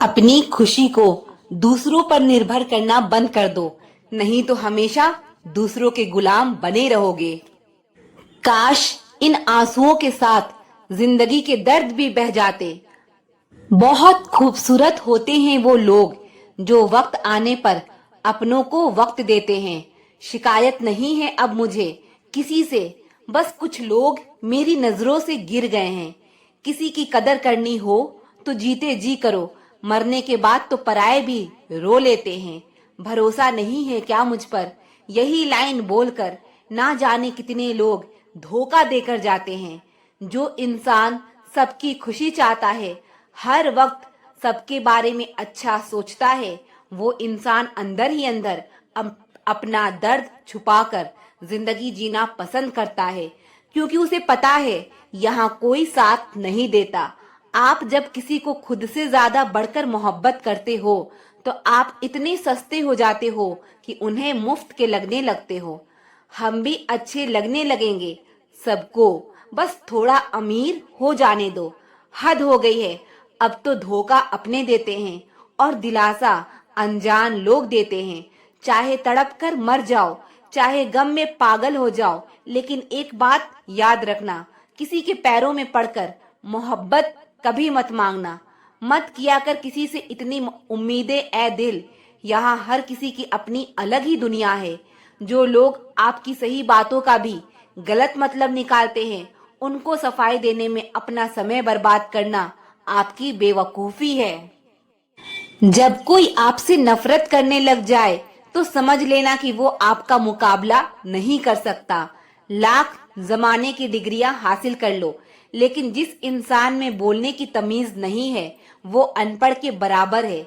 अपनी खुशी को दूसरों पर निर्भर करना बंद कर दो, नहीं तो हमेशा दूसरों के गुलाम बने रहोगे। काश इन आंसुओं के साथ जिंदगी के दर्द भी बह जाते। बहुत खूबसूरत होते हैं वो लोग जो वक्त आने पर अपनों को वक्त देते हैं। शिकायत नहीं है अब मुझे किसी से, बस कुछ लोग मेरी नजरों से गिर गए हैं। किसी की कदर करनी हो तो जीते जी करो, मरने के बाद तो पराये भी रो लेते हैं। भरोसा नहीं है क्या मुझ पर? यही लाइन बोलकर ना जाने कितने लोग धोखा देकर जाते हैं। जो इंसान सबकी खुशी चाहता है, हर वक्त सबके बारे में अच्छा सोचता है, वो इंसान अंदर ही अंदर अपना दर्द छुपाकर जिंदगी जीना पसंद करता है, क्योंकि उसे पता है यहाँ कोई साथ नहीं देता। आप जब किसी को खुद से ज्यादा बढ़कर मोहब्बत करते हो तो आप इतने सस्ते हो जाते हो कि उन्हें मुफ्त के लगने लगते हो। हम भी अच्छे लगने लगेंगे सबको, बस थोड़ा अमीर हो जाने दो। हद हो गई है, अब तो धोखा अपने देते हैं और दिलासा अनजान लोग देते हैं। चाहे तड़प कर मर जाओ, चाहे गम में पागल हो जाओ, लेकिन एक बात याद रखना, किसी के पैरों में पड़कर मोहब्बत कभी मत मांगना। मत किया कर किसी से इतनी उम्मीदें ए दिल। यहाँ हर किसी की अपनी अलग ही दुनिया है। जो लोग आपकी सही बातों का भी गलत मतलब निकालते हैं, उनको सफाई देने में अपना समय बर्बाद करना आपकी बेवकूफी है। जब कोई आपसे नफरत करने लग जाए तो समझ लेना कि वो आपका मुकाबला नहीं कर सकता। लाख जमाने की डिग्रियां हासिल कर लो, लेकिन जिस इंसान में बोलने की तमीज नहीं है वो अनपढ़ के बराबर है।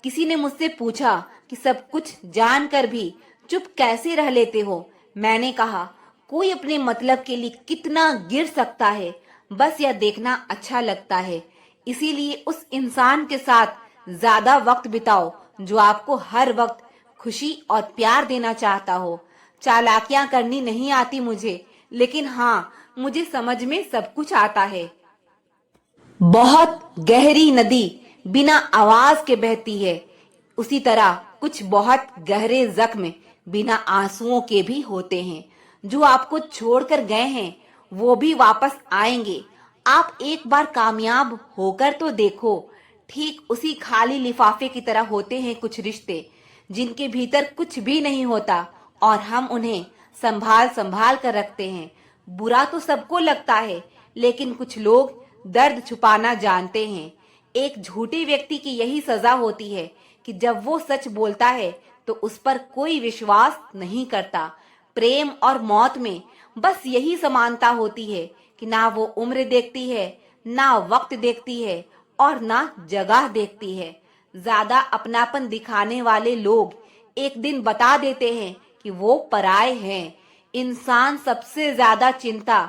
किसी ने मुझसे पूछा कि सब कुछ जानकर भी चुप कैसे रह लेते हो। मैंने कहा, कोई अपने मतलब के लिए कितना गिर सकता है, बस यह देखना अच्छा लगता है। इसीलिए उस इंसान के साथ ज्यादा वक्त बिताओ जो आपको हर वक्त खुशी और प्यार देना चाहता हो। चालाकियां करनी नहीं आती मुझे, लेकिन हाँ, मुझे समझ में सब कुछ आता है। बहुत गहरी नदी बिना आवाज के बहती है, उसी तरह कुछ बहुत गहरे जख्म बिना आंसुओं के भी होते हैं। जो आपको छोड़कर गए हैं वो भी वापस आएंगे। आप एक बार कामयाब होकर तो देखो। ठीक उसी खाली लिफाफे की तरह होते हैं कुछ रिश्ते, जिनके भीतर कुछ भी नहीं होता और हम उन्हें संभाल संभाल कर रखते हैं। बुरा तो सबको लगता है, लेकिन कुछ लोग दर्द छुपाना जानते हैं। एक झूठे व्यक्ति की यही सजा होती है कि जब वो सच बोलता है तो उस पर कोई विश्वास नहीं करता। प्रेम और मौत में बस यही समानता होती है कि ना वो उम्र देखती है, ना वक्त देखती है और ना जगह देखती है। ज्यादा अपनापन दिखाने वाले लोग एक दिन बता देते हैं कि वो पराये हैं। इंसान सबसे ज्यादा चिंता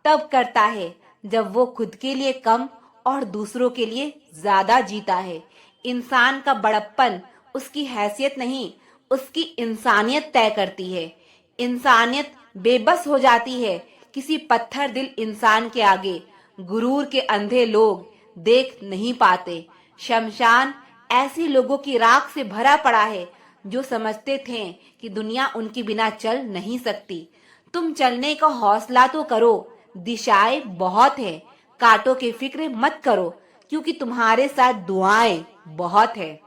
तब करता है जब वो खुद के लिए कम और दूसरों के लिए ज्यादा जीता है। इंसान का बड़प्पन उसकी हैसियत नहीं, उसकी इंसानियत तय करती है। इंसानियत बेबस हो जाती है किसी पत्थर दिल इंसान के आगे। गुरूर के अंधे लोग देख नहीं पाते। शमशान ऐसे लोगों की राख से भरा पड़ा है जो समझते थे कि दुनिया उनके बिना चल नहीं सकती। तुम चलने का हौसला तो करो, दिशाएं बहुत है। कांटों की फिक्र मत करो, क्योंकि तुम्हारे साथ दुआएं बहुत है।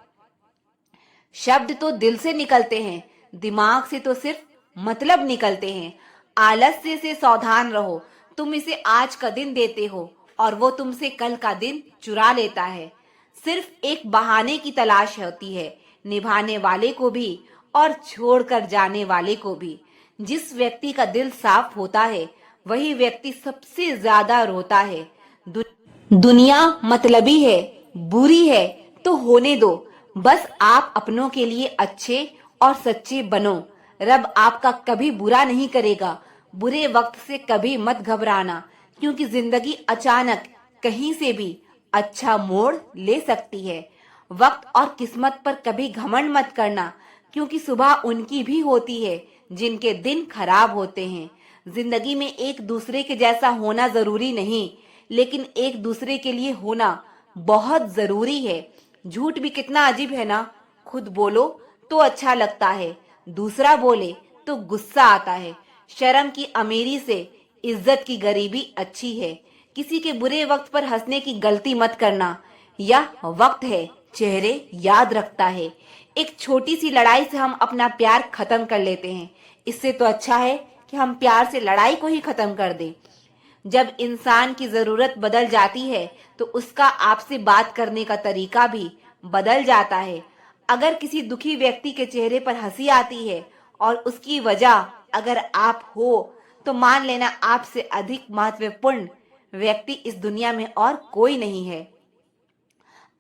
शब्द तो दिल से निकलते हैं, दिमाग से तो सिर्फ मतलब निकलते हैं। आलस्य से सावधान रहो। तुम इसे आज का दिन देते हो और वो तुमसे कल का दिन चुरा लेता है। सिर्फ एक बहाने की तलाश होती है, निभाने वाले को भी और छोड़कर जाने वाले को भी। जिस व्यक्ति का दिल साफ होता है वही व्यक्ति सबसे ज्यादा रोता है। दुनिया मतलबी है, बुरी है तो होने दो। बस आप अपनों के लिए अच्छे और सच्चे बनो। रब आपका कभी बुरा नहीं करेगा। बुरे वक्त से कभी मत घबराना, क्योंकि जिंदगी अचानक कहीं से भी अच्छा मोड़ ले सकती है। वक्त और किस्मत पर कभी घमंड मत करना, क्योंकि सुबह उनकी भी होती है जिनके दिन खराब होते हैं। जिंदगी में एक दूसरे के जैसा होना जरूरी नहीं, लेकिन एक दूसरे के लिए होना बहुत जरूरी है। झूठ भी कितना अजीब है ना। खुद बोलो तो अच्छा लगता है, दूसरा बोले तो गुस्सा आता है। शर्म की अमीरी से इज्जत की गरीबी अच्छी है। किसी के बुरे वक्त पर हंसने की गलती मत करना। यह वक्त है, चेहरे याद रखता है। एक छोटी सी लड़ाई से हम अपना प्यार खत्म कर लेते हैं। इससे तो अच्छा है कि हम प्यार से लड़ाई को ही खत्म कर दें। जब इंसान की जरूरत बदल जाती है तो उसका आपसे बात करने का तरीका भी बदल जाता है। अगर किसी दुखी व्यक्ति के चेहरे पर हंसी आती है और उसकी वजह अगर आप हो, तो मान लेना आपसे अधिक महत्वपूर्ण व्यक्ति इस दुनिया में और कोई नहीं है।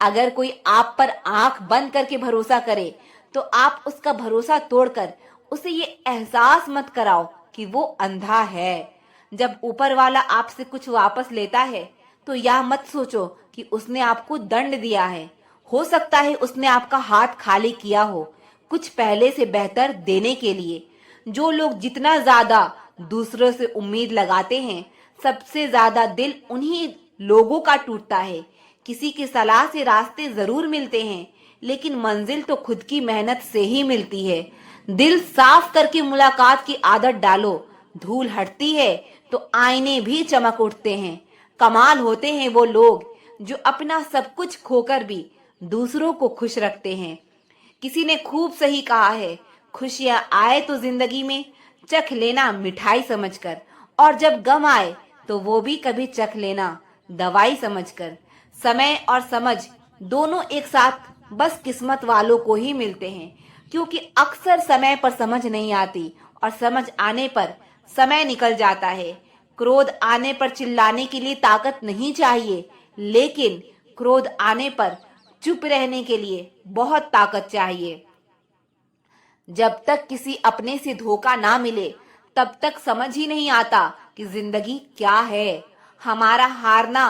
अगर कोई आप पर आंख बंद करके भरोसा करे तो आप उसका भरोसा तोड़कर उसे ये एहसास मत कराओ कि वो अंधा है। जब ऊपर वाला आपसे कुछ वापस लेता है तो यह मत सोचो कि उसने आपको दंड दिया है। हो सकता है उसने आपका हाथ खाली किया हो, कुछ पहले से बेहतर देने के लिए। जो लोग जितना ज्यादा दूसरों से उम्मीद लगाते हैं, सबसे ज्यादा दिल उन्हीं लोगों का टूटता है। किसी की सलाह से रास्ते जरूर मिलते हैं, लेकिन मंजिल तो खुद की मेहनत से ही मिलती है। दिल साफ करके मुलाकात की आदत डालो। धूल हटती है तो आईने भी चमक उठते हैं। कमाल होते हैं वो लोग जो अपना सब कुछ खोकर भी दूसरों को खुश रखते हैं। किसी ने खूब सही कहा है, खुशियां आए तो जिंदगी में चख लेना मिठाई समझकर, और जब गम आए तो वो भी कभी चख लेना दवाई समझकर। समय और समझ दोनों एक साथ बस किस्मत वालों को ही मिलते हैं, क्योंकि अक्सर समय पर समझ नहीं आती और समझ आने पर समय निकल जाता है। क्रोध आने पर चिल्लाने के लिए ताकत नहीं चाहिए, लेकिन क्रोध आने पर चुप रहने के लिए बहुत ताकत चाहिए। जब तक किसी अपने से धोखा ना मिले तब तक समझ ही नहीं आता कि जिंदगी क्या है। हमारा हारना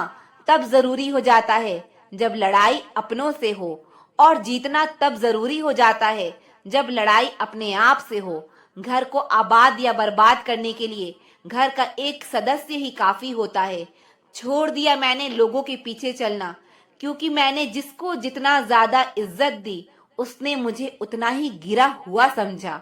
तब जरूरी हो जाता है जब लड़ाई अपनों से हो, और जीतना तब जरूरी हो जाता है जब लड़ाई अपने आप से हो। घर को आबाद या बर्बाद करने के लिए घर का एक सदस्य ही काफी होता है। छोड़ दिया मैंने लोगों के पीछे चलना, क्योंकि मैंने जिसको जितना ज्यादा इज्जत दी उसने मुझे उतना ही गिरा हुआ समझा।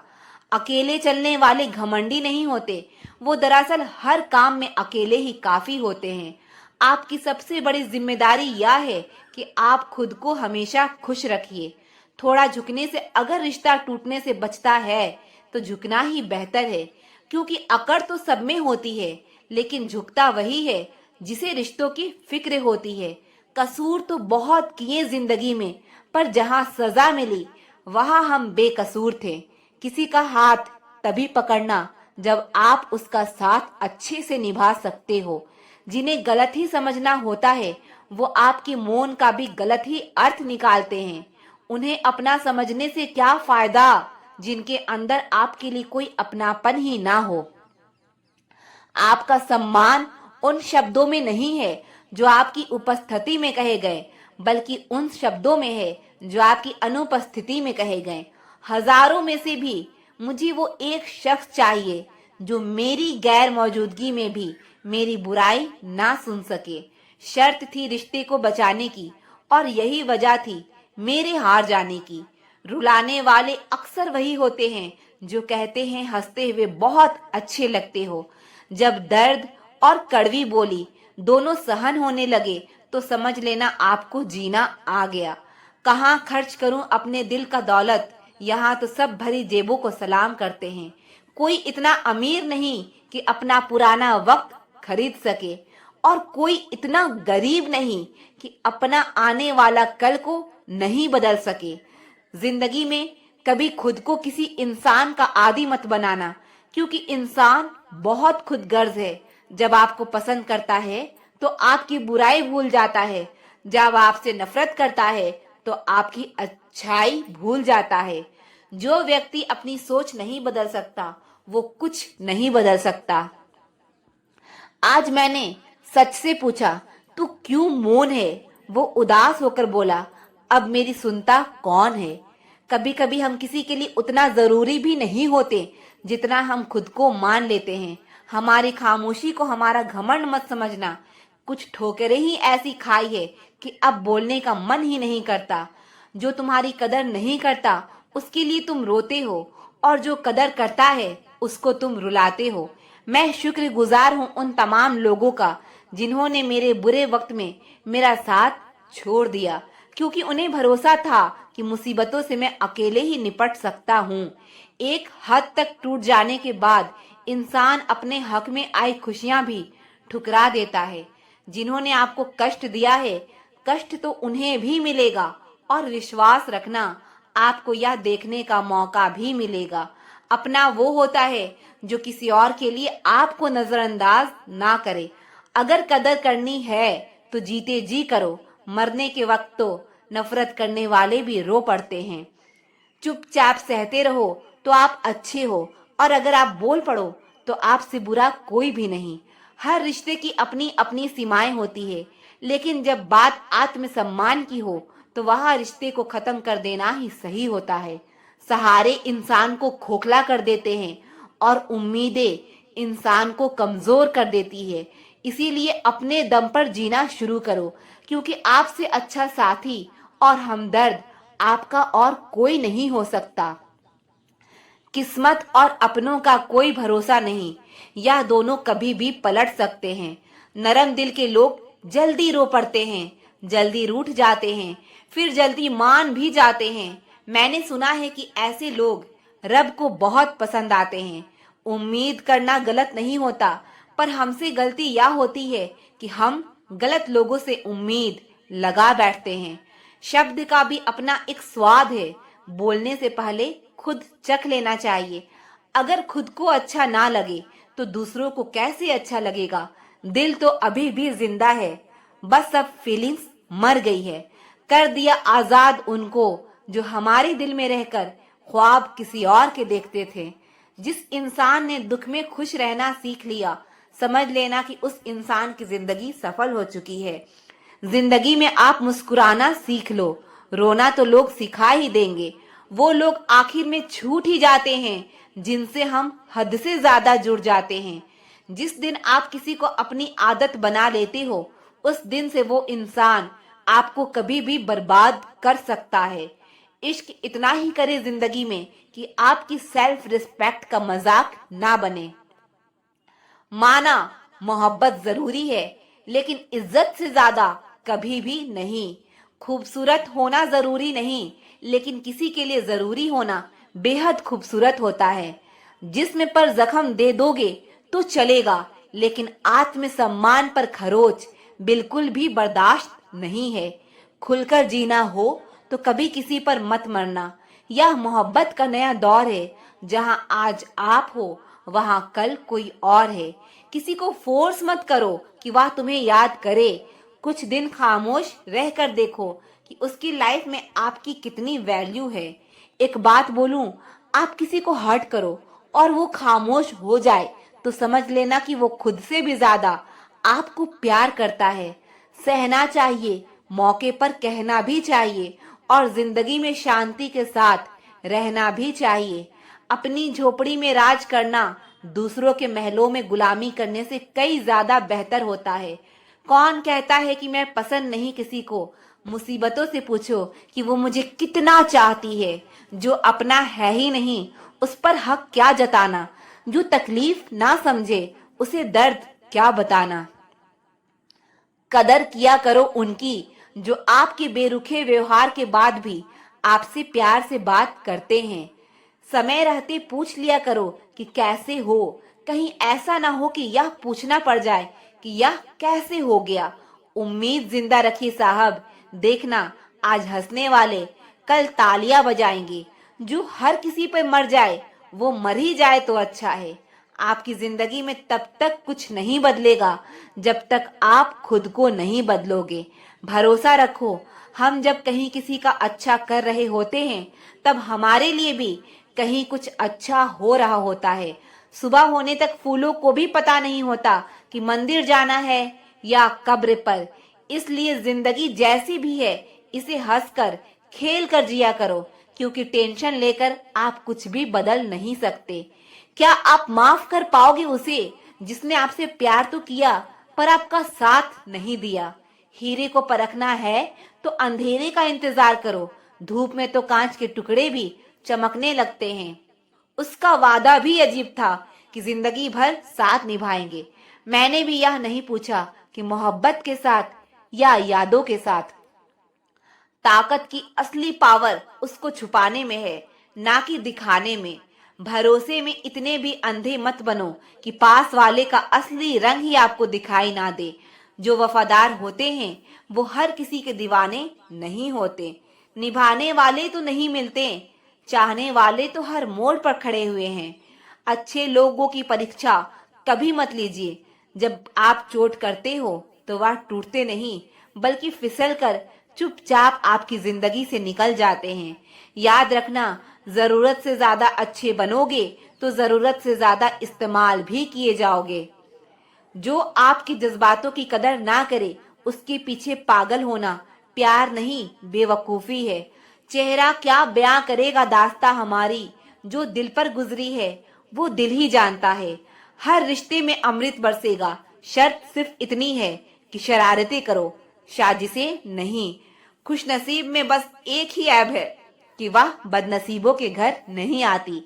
अकेले चलने वाले घमंडी नहीं होते, वो दरअसल हर काम में अकेले ही काफी होते हैं। आपकी सबसे बड़ी जिम्मेदारी यह है कि आप खुद को हमेशा खुश रखिए। थोड़ा झुकने से अगर रिश्ता टूटने से बचता है तो झुकना ही बेहतर है, क्योंकि अकड़ तो सब में होती है, लेकिन झुकता वही है जिसे रिश्तों की फिक्र होती है। कसूर तो बहुत किए जिंदगी में, पर जहां सजा मिली वहां हम बेकसूर थे। किसी का हाथ तभी पकड़ना जब आप उसका साथ अच्छे से निभा सकते हो। जिन्हें गलत ही समझना होता है वो आपके मौन का भी गलत ही अर्थ निकालते हैं। उन्हें अपना समझने से क्या फायदा जिनके अंदर आपके लिए कोई अपनापन ही ना हो। आपका सम्मान उन शब्दों में नहीं है जो आपकी उपस्थिति में कहे गए, बल्कि उन शब्दों में है जो आपकी अनुपस्थिति में कहे गए। हजारों में से भी मुझे वो एक शख्स चाहिए जो मेरी गैर मौजूदगी में भी मेरी बुराई ना सुन सके। शर्त थी रिश्ते को बचाने की, और यही वजह थी मेरे हार जाने की। रुलाने वाले अक्सर वही होते हैं जो कहते हैं हंसते हुए बहुत अच्छे लगते हो। जब दर्द और कड़वी बोली दोनों सहन होने लगे तो समझ लेना आपको जीना आ गया। कहाँ खर्च करूं अपने दिल का दौलत, यहाँ तो सब भरी जेबों को सलाम करते हैं। कोई इतना अमीर नहीं कि अपना पुराना वक्त खरीद सके, और कोई इतना गरीब नहीं कि अपना आने वाला कल को नहीं बदल सके। जिंदगी में कभी खुद को किसी इंसान का आदी मत बनाना, क्योंकि इंसान बहुत खुदगर्ज है। जब आपको पसंद करता है तो आपकी बुराई भूल जाता है, जब आपसे नफरत करता है तो आपकी अच्छाई भूल जाता है। जो व्यक्ति अपनी सोच नहीं बदल सकता वो कुछ नहीं बदल सकता। आज मैंने सच से पूछा, तू क्यों मौन है? वो उदास होकर बोला, अब मेरी सुनता कौन है? कभी कभी हम किसी के लिए उतना जरूरी भी नहीं होते जितना हम खुद को मान लेते हैं। हमारी खामोशी को हमारा घमंड मत समझना। कुछ ठोकरें ही ऐसी खाई है कि अब बोलने का मन ही नहीं करता। जो तुम्हारी कदर नहीं करता उसके लिए तुम रोते हो, और जो कदर करता है उसको तुम रुलाते हो। मैं शुक्रगुजार हूँ उन तमाम लोगों का जिन्होंने मेरे बुरे वक्त में मेरा साथ छोड़ दिया, क्योंकि उन्हें भरोसा था कि मुसीबतों से मैं अकेले ही निपट सकता हूँ। एक हद तक टूट जाने के बाद इंसान अपने हक में आई खुशियां भी ठुकरा देता है। जिन्होंने आपको कष्ट दिया है, कष्ट तो उन्हें भी मिलेगा, और विश्वास रखना, आपको यह देखने का मौका भी मिलेगा। अपना वो होता है जो किसी और के लिए आपको नजरअंदाज ना करे। अगर कदर करनी है तो जीते जी करो, मरने के वक्त तो नफरत करने वाले भी रो पड़ते हैं। चुपचाप सहते रहो तो आप अच्छे हो, और अगर आप बोल पड़ो तो आपसे बुरा कोई भी नहीं। हर रिश्ते की अपनी अपनी सीमाएं होती है, लेकिन जब बात आत्मसम्मान की हो तो वह रिश्ते को खत्म कर देना ही सही होता है। सहारे इंसान को खोखला कर देते हैं, और उम्मीदें इंसान को कमजोर कर देती है। इसीलिए अपने दम पर जीना शुरू करो, क्योंकि आपसे अच्छा साथी और हमदर्द आपका और कोई नहीं हो सकता। किस्मत और अपनों का कोई भरोसा नहीं, यह दोनों कभी भी पलट सकते हैं। नरम दिल के लोग जल्दी रो पड़ते हैं, जल्दी रूठ जाते हैं, फिर जल्दी मान भी जाते हैं। मैंने सुना है कि ऐसे लोग रब को बहुत पसंद आते हैं। उम्मीद करना गलत नहीं होता, पर हमसे गलती यह होती है कि हम गलत लोगों से उम्मीद लगा बैठते हैं। शब्द का भी अपना एक स्वाद है, बोलने से पहले खुद चख लेना चाहिए। अगर खुद को अच्छा ना लगे तो दूसरों को कैसे अच्छा लगेगा। दिल तो अभी भी जिंदा है, बस अब फीलिंग्स मर गई है। कर दिया आजाद उनको जो हमारे दिल में रहकर ख्वाब किसी और के देखते थे। जिस इंसान ने दुख में खुश रहना सीख लिया, समझ लेना कि उस इंसान की जिंदगी सफल हो चुकी है। जिंदगी में आप मुस्कुराना सीख लो, रोना तो लोग सिखा ही देंगे। वो लोग आखिर में छूट ही जाते हैं जिनसे हम हद से ज्यादा जुड़ जाते हैं। जिस दिन आप किसी को अपनी आदत बना लेते हो, उस दिन से वो इंसान आपको कभी भी बर्बाद कर सकता है। इश्क इतना ही करे जिंदगी में कि आपकी सेल्फ रिस्पेक्ट का मजाक ना बने। माना मोहब्बत जरूरी है, लेकिन इज्जत से ज्यादा कभी भी नहीं। खूबसूरत होना जरूरी नहीं, लेकिन किसी के लिए जरूरी होना बेहद खूबसूरत होता है। जिस्म पर जख्म दे दोगे तो चलेगा, लेकिन आत्मसम्मान पर खरोच बिल्कुल भी बर्दाश्त नहीं है। खुलकर जीना हो तो कभी किसी पर मत मरना। यह मोहब्बत का नया दौर है, जहां आज आप हो वहां कल कोई और है। किसी को फोर्स मत करो कि वह तुम्हें याद करे। कुछ दिन खामोश रह कर देखो कि उसकी लाइफ में आपकी कितनी वैल्यू है। एक बात बोलूं, आप किसी को हर्ट करो और वो खामोश हो जाए तो समझ लेना कि वो खुद से भी ज्यादा आपको प्यार करता है। सहना चाहिए, मौके पर कहना भी चाहिए, और जिंदगी में शांति के साथ रहना भी चाहिए। अपनी झोपड़ी में राज करना दूसरों के महलों में गुलामी करने से कई ज्यादा बेहतर होता है। कौन कहता है कि मैं पसंद नहीं किसी को? मुसीबतों से पूछो कि वो मुझे कितना चाहती है। जो अपना है ही नहीं उस पर हक क्या जताना। जो तकलीफ ना समझे उसे दर्द क्या बताना। कदर किया करो उनकी जो आपके बेरुखे व्यवहार के बाद भी आपसे प्यार से बात करते हैं। समय रहते पूछ लिया करो कि कैसे हो। कहीं ऐसा ना हो कि यह पूछना पड़ जाए कि यह कैसे हो गया। उम्मीद जिंदा रखी साहब, देखना आज हंसने वाले कल तालियां बजाएंगे। जो हर किसी पे मर जाए वो मर ही जाए तो अच्छा है। आपकी जिंदगी में तब तक कुछ नहीं बदलेगा जब तक आप खुद को नहीं बदलोगे। भरोसा रखो, हम जब कहीं किसी का अच्छा कर रहे होते हैं तब हमारे लिए भी कहीं कुछ अच्छा हो रहा होता है। सुबह होने तक फूलों को भी पता नहीं होता कि मंदिर जाना है या कब्र पर। इसलिए जिंदगी जैसी भी है इसे हंसकर खेल कर जिया करो, क्योंकि टेंशन लेकर आप कुछ भी बदल नहीं सकते। क्या आप माफ कर पाओगे उसे जिसने आपसे प्यार तो किया पर आपका साथ नहीं दिया? हीरे को परखना है तो अंधेरे का इंतजार करो। धूप में तो कांच के टुकड़े भी चमकने लगते हैं। उसका वादा भी अजीब था कि जिंदगी भर साथ निभाएंगे। मैंने भी यह नहीं पूछा कि मोहब्बत के साथ या यादों के साथ। ताकत की असली पावर उसको छुपाने में है, ना कि दिखाने में। भरोसे में इतने भी अंधे मत बनो कि पास वाले का असली रंग ही आपको दिखाई ना दे। जो वफादार होते हैं वो हर किसी के दीवाने नहीं होते। निभाने वाले तो नहीं मिलते, चाहने वाले तो हर मोड़ पर खड़े हुए हैं। अच्छे लोगों की परीक्षा कभी मत लीजिए। जब आप चोट करते हो तो वह टूटते नहीं, बल्कि फिसल कर चुपचाप आपकी जिंदगी से निकल जाते हैं। याद रखना, जरूरत से ज्यादा अच्छे बनोगे तो जरूरत से ज्यादा इस्तेमाल भी किए जाओगे। जो आपके जज्बातों की कदर ना करे उसके पीछे पागल होना प्यार नहीं, बेवकूफी है। चेहरा क्या बयां करेगा दास्तां हमारी, जो दिल पर गुजरी है वो दिल ही जानता है। हर रिश्ते में अमृत बरसेगा, शर्त सिर्फ इतनी है कि शरारतें करो, साजिशें नहीं। खुशनसीब में बस एक ही ऐब है कि वह बदनसीबों के घर नहीं आती।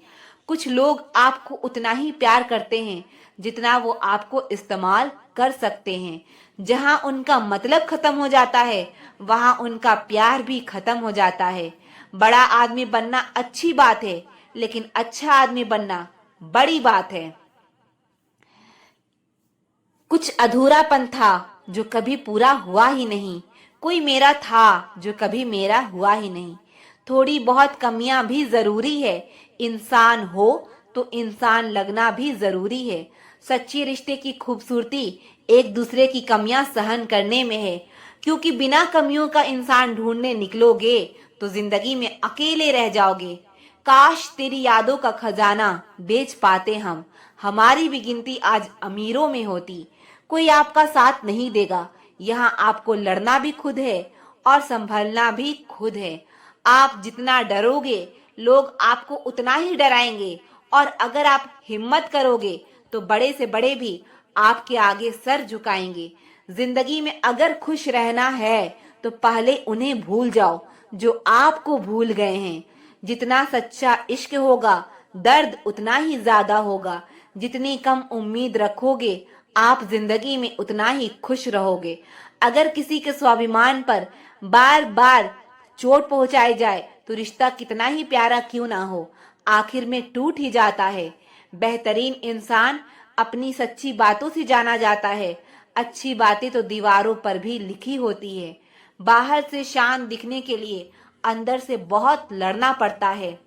कुछ लोग आपको उतना ही प्यार करते हैं जितना वो आपको इस्तेमाल कर सकते हैं। जहां उनका मतलब खत्म हो जाता है वहां उनका प्यार भी खत्म हो जाता है। बड़ा आदमी बनना अच्छी बात है, लेकिन अच्छा आदमी बनना बड़ी बात है। कुछ अधूरापन था जो कभी पूरा हुआ ही नहीं। कोई मेरा था जो कभी मेरा हुआ ही नहीं। थोड़ी बहुत कमियां भी जरूरी है। इंसान हो तो इंसान लगना भी जरूरी है। सच्चे रिश्ते की खूबसूरती एक दूसरे की कमियां सहन करने में है। क्योंकि बिना कमियों का इंसान ढूंढने निकलोगे तो जिंदगी में अकेले रह जाओगे। काश तेरी यादों का खजाना बेच पाते हम, हमारी भी गिनती आज अमीरों में होती। कोई आपका साथ नहीं देगा, यहाँ आपको लड़ना भी खुद है और संभलना भी खुद है। आप जितना डरोगे लोग आपको उतना ही डराएंगे, और अगर आप हिम्मत करोगे तो बड़े से बड़े भी आपके आगे सर झुकाएंगे। जिंदगी में अगर खुश रहना है तो पहले उन्हें भूल जाओ जो आपको भूल गए हैं। जितना सच्चा इश्क होगा दर्द उतना ही ज्यादा होगा। जितनी कम उम्मीद रखोगे आप जिंदगी में उतना ही खुश रहोगे। अगर किसी के स्वाभिमान पर बार बार चोट पहुंचाई जाए तो रिश्ता कितना ही प्यारा क्यों ना हो, आखिर में टूट ही जाता है। बेहतरीन इंसान अपनी सच्ची बातों से जाना जाता है। अच्छी बातें तो दीवारों पर भी लिखी होती है। बाहर से शान दिखने के लिए अंदर से बहुत लड़ना पड़ता है।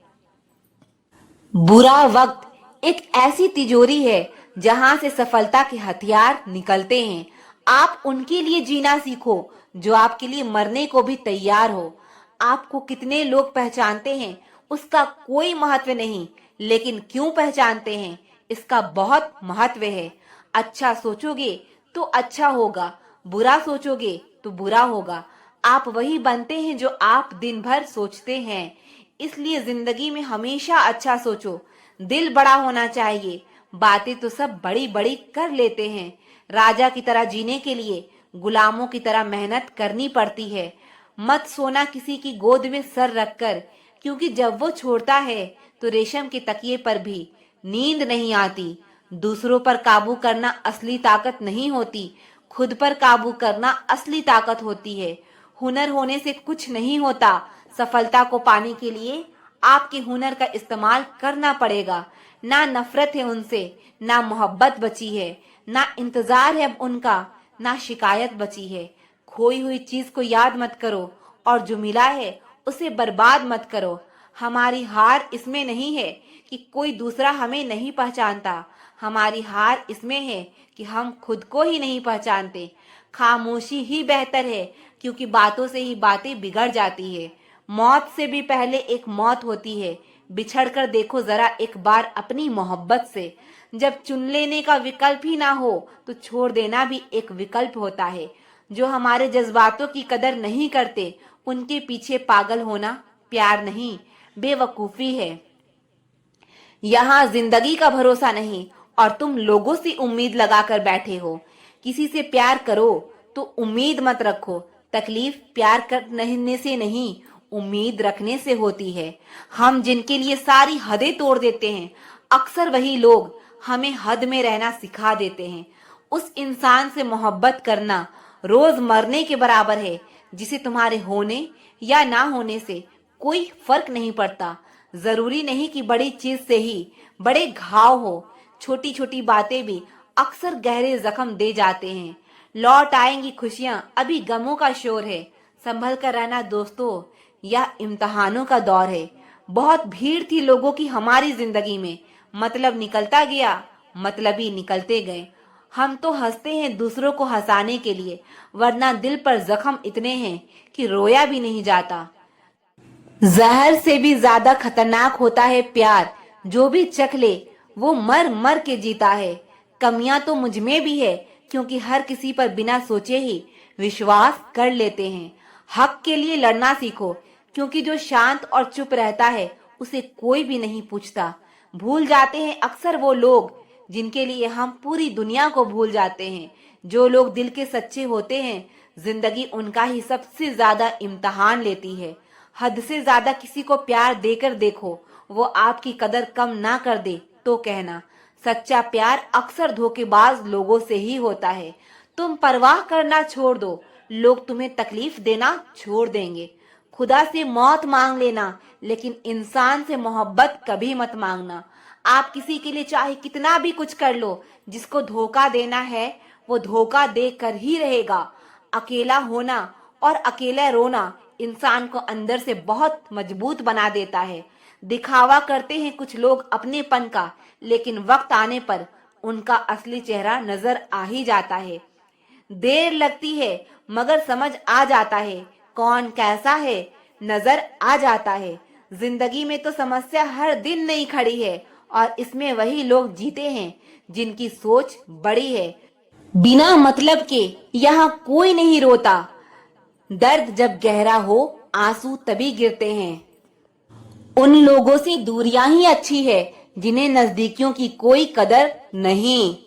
बुरा वक्त एक ऐसी तिजोरी है जहां से सफलता के हथियार निकलते हैं। आप उनके लिए जीना सीखो जो आपके लिए मरने को भी तैयार हो। आपको कितने लोग पहचानते हैं उसका कोई महत्व नहीं, लेकिन क्यों पहचानते हैं इसका बहुत महत्व है। अच्छा सोचोगे तो अच्छा होगा, बुरा सोचोगे तो बुरा होगा। आप वही बनते हैं जो आप दिन भर सोचते हैं। इसलिए जिंदगी में हमेशा अच्छा सोचो। दिल बड़ा होना चाहिए। बातें तो सब बड़ी बड़ी कर लेते हैं। राजा की तरह जीने के लिए गुलामों की तरह मेहनत करनी पड़ती है। मत सोना किसी की गोद में सर रखकर, क्योंकि जब वो छोड़ता है तो रेशम के तकिए पर भी नींद नहीं आती। दूसरों पर काबू करना असली ताकत नहीं होती, खुद पर काबू करना असली ताकत होती है। हुनर होने से कुछ नहीं होता, सफलता को पाने के लिए आपके हुनर का इस्तेमाल करना पड़ेगा। ना नफरत है उनसे, ना मोहब्बत बची है, ना इंतजार है अब उनका, ना शिकायत बची है। खोई हुई चीज को याद मत करो और जो मिला है उसे बर्बाद मत करो। हमारी हार इसमें नहीं है कि कोई दूसरा हमें नहीं पहचानता, हमारी हार इसमें है कि हम खुद को ही नहीं पहचानते। खामोशी ही बेहतर है, क्योंकि बातों से ही बातें बिगड़ जाती है। मौत से भी पहले एक मौत होती है। बिछड़ कर देखो जरा एक बार अपनी मोहब्बत से। जब चुन लेने का विकल्प ही ना हो तो छोड़ देना भी एक विकल्प होता है। जो हमारे जज्बातों की कदर नहीं करते उनके पीछे पागल होना प्यार नहीं, बेवकूफी है। यहाँ जिंदगी का भरोसा नहीं और तुम लोगों से उम्मीद लगाकर बैठे हो। किसी से प्यार करो तो उम्मीद मत रखो। तकलीफ प्यार करने से नहीं, उम्मीद रखने से होती है। हम जिनके लिए सारी हदें तोड़ देते हैं, अक्सर वही लोग हमें हद में रहना सिखा देते हैं। उस इंसान से मोहब्बत करना रोज मरने के बराबर है, जिसे तुम्हारे होने या ना होने से कोई फर्क नहीं पड़ता। जरूरी नहीं कि बड़ी चीज से ही बड़े घाव हो, छोटी छोटी बातें भी अक्सर गहरे जख्म दे जाते हैं। लौट आएंगी खुशियां, अभी गमों का शोर है। संभल कर रहना दोस्तों, यह इम्तहानों का दौर है। बहुत भीड़ थी लोगों की हमारी जिंदगी में, मतलब निकलता गया, मतलब ही निकलते गए। हम तो हंसते हैं दूसरों को हंसाने के लिए, वरना दिल पर जख्म इतने हैं कि रोया भी नहीं जाता। जहर से भी ज्यादा खतरनाक होता है प्यार, जो भी चख ले वो मर मर के जीता है। कमियां तो मुझ में भी है, क्योंकि हर किसी पर बिना सोचे ही विश्वास कर लेते हैं। हक के लिए लड़ना सीखो, क्योंकि जो शांत और चुप रहता है उसे कोई भी नहीं पूछता। भूल जाते हैं अक्सर वो लोग जिनके लिए हम पूरी दुनिया को भूल जाते हैं। जो लोग दिल के सच्चे होते हैं, जिंदगी उनका ही सबसे ज्यादा इम्तहान लेती है। हद से ज्यादा किसी को प्यार देकर देखो, वो आपकी कदर कम ना कर दे तो कहना। सच्चा प्यार अक्सर धोखेबाज लोगों से ही होता है। तुम परवाह करना छोड़ दो, लोग तुम्हें तकलीफ देना छोड़ देंगे। खुदा से मौत मांग लेना, लेकिन इंसान से मोहब्बत कभी मत मांगना। आप किसी के लिए चाहे कितना भी कुछ कर लो, जिसको धोखा देना है वो धोखा दे कर ही रहेगा। अकेला होना और अकेला रोना इंसान को अंदर से बहुत मजबूत बना देता है। दिखावा करते हैं कुछ लोग अपनेपन का, लेकिन वक्त आने पर उनका असली चेहरा नजर आ ही जाता है। देर लगती है मगर समझ आ जाता है, कौन कैसा है नजर आ जाता है। जिंदगी में तो समस्या हर दिन नहीं खड़ी है, और इसमें वही लोग जीते हैं जिनकी सोच बड़ी है। बिना मतलब के यहाँ कोई नहीं रोता। दर्द जब गहरा हो आंसू तभी गिरते हैं। उन लोगों से दूरियां ही अच्छी है जिन्हें नजदीकियों की कोई कदर नहीं।